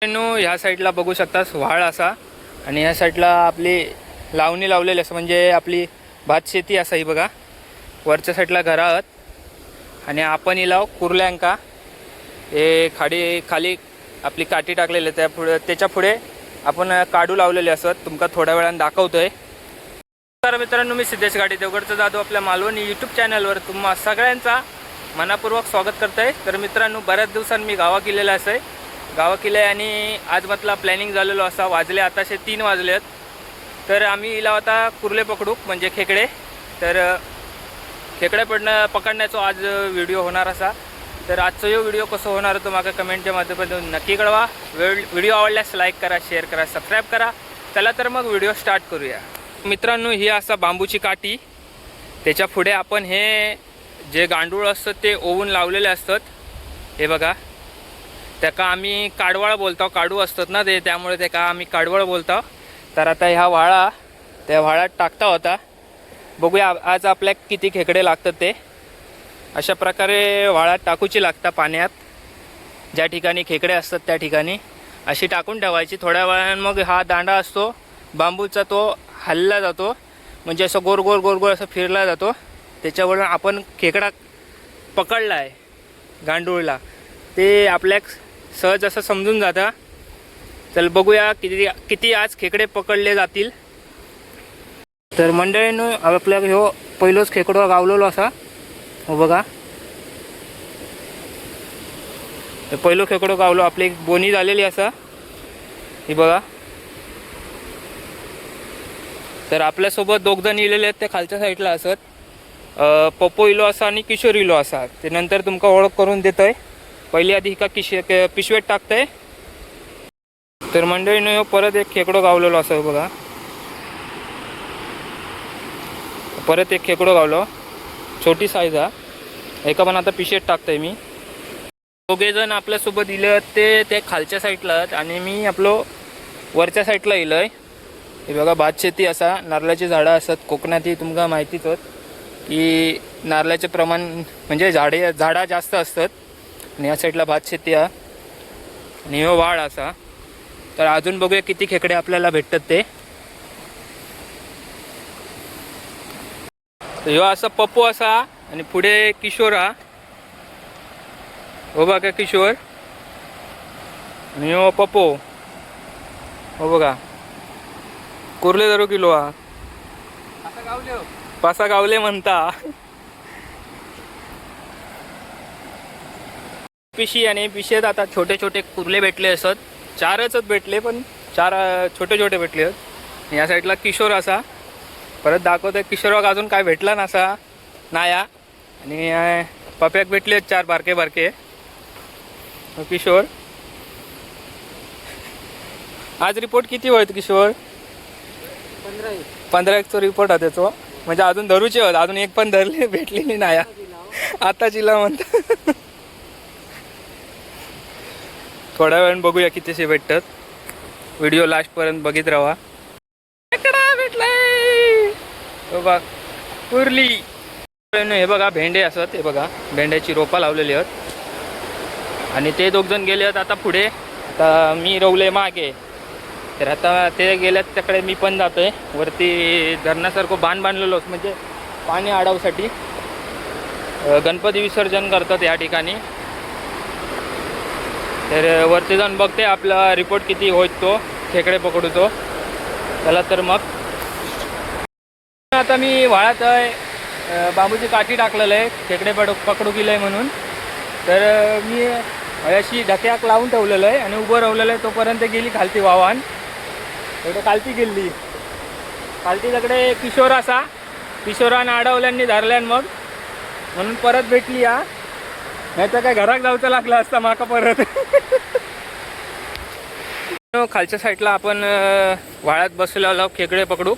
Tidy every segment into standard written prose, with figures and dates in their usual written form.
ह्या साईडला बघू शकतास व्हाळ असा आणि ह्या साईडला आपली लावणी लावलेली असं म्हणजे आपली भात शेती असा ही बघा. वरच्या साईडला घरा आहेत आणि आपण इलाव कुर्ल्यांका हे खाली आपली काठी टाकलेली त्याच्या पुढे आपण काडू लावलेले असत. तुमका थोड्या वेळानं दाखवतोय. तर मित्रांनो, मी सिद्धेश गाडी देवगडचा जाधव आपल्या मालवणी यूट्यूब चॅनलवर तुम्हा सगळ्यांचा मनापूर्वक स्वागत करतोय. तर मित्रांनो, बऱ्याच दिवसांनी मी गावा केलेला आहे. गावा केलं आहे आणि आज म्हटला प्लॅनिंग झालेलो असा. वाजले आताशे 3 वाजले आहेत. तर आम्ही इला आता कुर्ले पकडू म्हणजे खेकडे. तर खेकडे पकडण्याचा आज व्हिडिओ होणार असा. तर आजचा जो व्हिडिओ कसं होणार तो माका कमेंटच्या माध्यमातून नक्की कळवा. व्हिडिओ आवडल्यास लाईक करा, शेअर करा, सबस्क्राईब करा. चला तर मग व्हिडिओ स्टार्ट करूया. मित्रांनो, ही असा बांबूची काठी, त्याच्या पुढे आपण हे जे गांडूळ असतात ते ओवून लावलेले असतात. हे बघा, त्याका आम्ही काडवळ बोलतो. काडू असतात ना ते, त्यामुळे त्याका आम्ही काडवळ बोलतो. तर आता ह्या वाळा त्या वाळात टाकता होता. बघूया आज आपल्या किती खेकडे लागतात ते. अशा प्रकारे वाळात टाकूची लागतात पाण्यात. ज्या ठिकाणी खेकडे असतात त्या ठिकाणी अशी टाकून ठेवायची. थोड्या वेळानं मग हा दांडा असतो बांबूचा, तो हलला जातो म्हणजे असं गोल गोल गोल गोल असं फिरला जातो. त्याच्यावरून आपण खेकडा पकडला आहे गांडूळला ते आपल्या सहज असं समजून जातं. चल बघूया किती आज खेकडे पकडले जातील. तर मंडळींनो, आपल्या ह्यो पहिलोच खेकडो गावलेलो असा. हो बघा, पहिलो खेकडो गावलो. आपली एक बोनी झालेली असा ही बघा. तर आपल्यासोबत 2 जण इलेले आहेत. ते खालच्या साईडला असत. पप्पो इलो असा आणि किशोर इलो असा. ते नंतर तुमका ओळख करून देतोय. पहिली आधी का पिशवेत टाकतंय. तर मंडळीनं परत एक खेकडो गावलेलो असं बघा. परत एक खेकडो गावलो, छोटी साईज हा. एका पण आता पिशवेत टाकतोय मी. 2 जण आपल्यासोबत इले ते खालच्या साईडला आहेत आणि मी आपलो वरच्या साईडला इलोय. हे बघा, भात शेती असा. नारळाची झाडं असतात कोकणात. ही तुमका माहितीच होत की नारळाचे प्रमाण म्हणजे झाडा जास्त असतात. आणि या साईडला भात शेती आहे आणि हो वाळ असा. तर अजून बघूया किती खेकडे आपल्याला भेटतात ते. ह्यो असा पप्पू असा आणि पुढे किशोर हा. हो बघा किशोर आणि हो पप्पू. हो बघा, कुर्ले 0 किलो हा. पासा गावले म्हणता. पिशी आणि पिशेत आता छोटे छोटे कुर्ले भेटले असत. 4च भेटले, पण 4 छोटे छोटे भेटले आहेत. या साईडला किशोर असा. परत दाखवतोय किशोराक अजून काय भेटला नसा नाया. आणि पप्याक भेटले 4 बारके बारके. किशोर आज रिपोर्ट किती होत किशोर? 15 रिपोर्ट आहे त्याचा. म्हणजे अजून धरूचे होत. अजून एक पण धरले भेटलेली नाया. आता जिला म्हणतात. थोड्या वेळानं बघूया कितीशे भेटतात. व्हिडिओ लास्टपर्यंत बघित राहा. खेकडा भेटलाय बघा, कुर्ली. हे बघा भेंडे असत. हे बघा, भेंड्याची रोपा लावलेली आहेत आणि ते 2 जण गेले आहेत आता पुढे. आता मी रवले मागे. तर आता ते गेल्यात त्याकडे मी पण जातोय. वरती धरणासारखं बांधलेलो म्हणजे पाणी अडवसाठी. गणपती विसर्जन करतात या ठिकाणी. तर वरती जाऊन बघते आपला रिपोर्ट किती होत तो खेकडे पकडतो. चला तर मग. आता मी वाळात बांबूची काठी टाकलेलं आहे खेकडे पकडू गेलं म्हणून. तर मी अशी ढक्याक लावून ठेवलेलं आहे आणि उभं राहिलेलं आहे. तोपर्यंत गेली खालती वाहन. एवढं खालती गेली. खालती तिकडे किशोर असा. किशोरानं अडवल्यांनी धरल्यान मग म्हणून परत भेटली या. नाही तर काय घरात जाऊचं लागलं असतं माका परत. खालच्या साईडला आपण वाळ्यात बसलेलो खेकडे पकडू.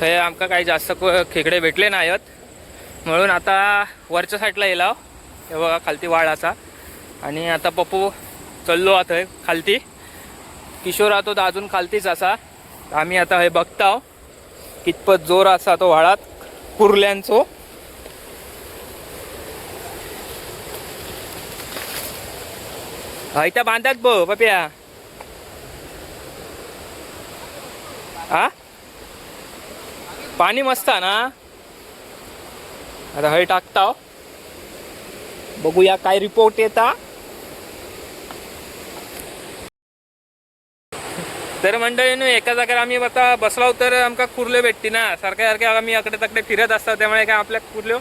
थंय आमका काही जास्त खेकडे भेटले नाही आहेत म्हणून आता वरच्या साईडला येला. हे बघा, खालती वाळ असा. आणि आता पप्पू चललो आता खालती. किशोर राहतो तर अजून खालतीच असा. आम्ही आता हे बघताव कितपत जोर असा तो वाळात कुर्ल्यांचो. इथं बांधतात बघ पप्या. हा पाणी मस्त आहे ना. आता हळी टाकता बघूया काय रिपोर्ट येता. तर मंडळींनो एका जागेवर आम्ही आता बसलो तर आमका कुर्ल्यो भेटते ना. सारख्या सारख्या आम्ही अकडे तकडे फिरत असतात त्यामुळे काय आपल्या कुर्ल्यो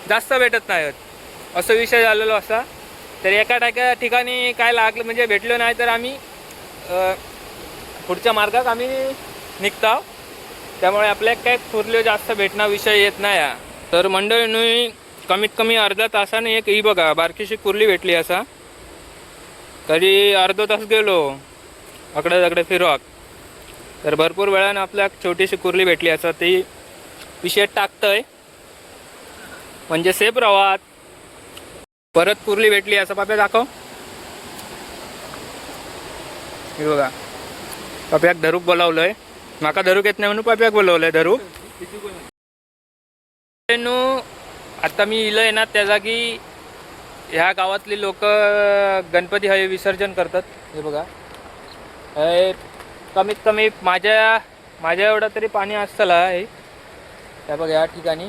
जास्त भेटत नाहीत असं विषय झालेलो असा. तर एका ठिकाणी काय लागलं म्हणजे भेटलो नाही तर आम्ही पुढच्या मार्गात आम्ही निघतो. त्यामुळे आपल्याला काय कुर्ल्यो जास्त भेटणं विषय येत नाही. तर मंडळींनी कमीत कमी अर्धा तासाने एक ही बघा बारकीशी कुर्ली भेटली असा. तरी अर्धा तास गेलो अकडे तकडे फिरवाक. तर भरपूर वेळानं आपल्या छोटीशी कुर्ली भेटली असं ती विषय टाकतंय म्हणजे सेफ राहात. परत कुर्ली भेटली असं पाप्या दाखव. हे बघा पाप्याक धरूक बोलावलंय. माका धरूक येत नाही म्हणून पाप्याक बोलवलंय धरूक. आता मी इलंय ना त्या जागी ह्या गावातली लोक गणपती हे विसर्जन करतात. हे बघा हे कमीत कमी माझ्या एवढं तरी पाणी असतला हे. त्या बघा या ठिकाणी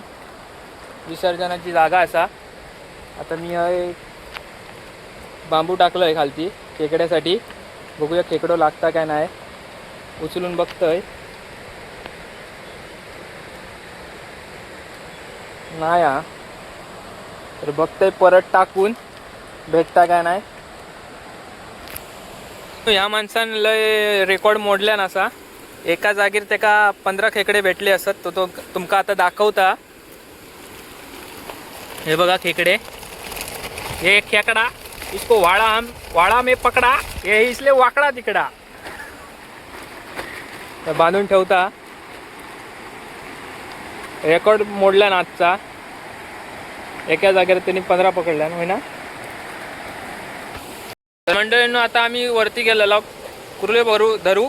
विसर्जनाची जागा असा. आता मी हे बांबू टाकलोय खालती खेकड्यासाठी. बघूया खेकडो लागता काय नाही. उचलून बघतोय नाही हा. तर बघतोय परत टाकून भेटता काय नाही. ह्या माणसानं लय रेकॉर्ड मोडल्या नसा. एका जागेर त्याका 15 खेकडे भेटले असत. तो तुमका आता दाखवता. हे बघा खेकडे. ये खेकडा इसको वाड़ा में पकडा. ये इसले वाकडा तिकडा बांधून ठेवता. रेकॉर्ड मोडला ना आजचा. एका जागेवर त्यांनी 15 पकडल्या ना. मंडळींनो आता आम्ही वरती गेलेलो कुर्ले धरू.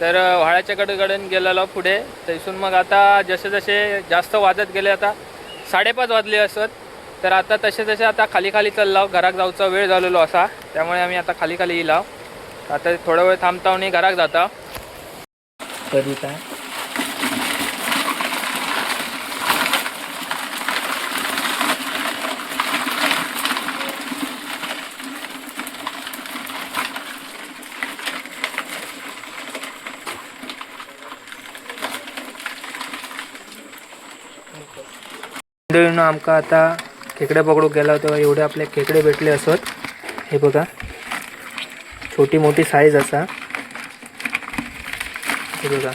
तर व्हाळाच्या कडेकडून गेलेलो पुढे. तैसून मग आता जसे जसे जास्त वाजत गेले आता 5:30 वाजले असत. तर आता तसे आता खाली चाललो. घरात जाऊचा वेळ झालेलो असा. त्यामुळे आम्ही आता खाली येलो. आता थोडा वेळ थांबता आणि घरात जाता. तरी काय आमका आता खेकडे पकडू गेला तेव्हा एवढे आपले खेकडे भेटले असत. हे बघा छोटी मोठी साईज असा. हे बघा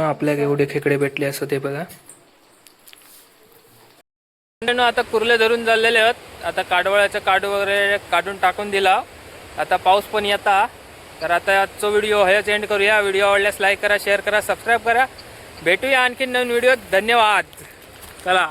आपल्याला एवढे खेकडे भेटले असत. हे बघा आता कुर्ले धरून चाललेले आहेत. आता काडवळ्याचा काडू वगैरे काढून टाकून दिला. आता पाऊस पण येता. तर आता आजचा व्हिडिओ हेच एंड करूया. व्हिडिओ आवडल्यास लाईक करा, शेअर करा, सबस्क्राईब करा. भेटूया आणखी नवीन व्हिडिओ. धन्यवाद. चला.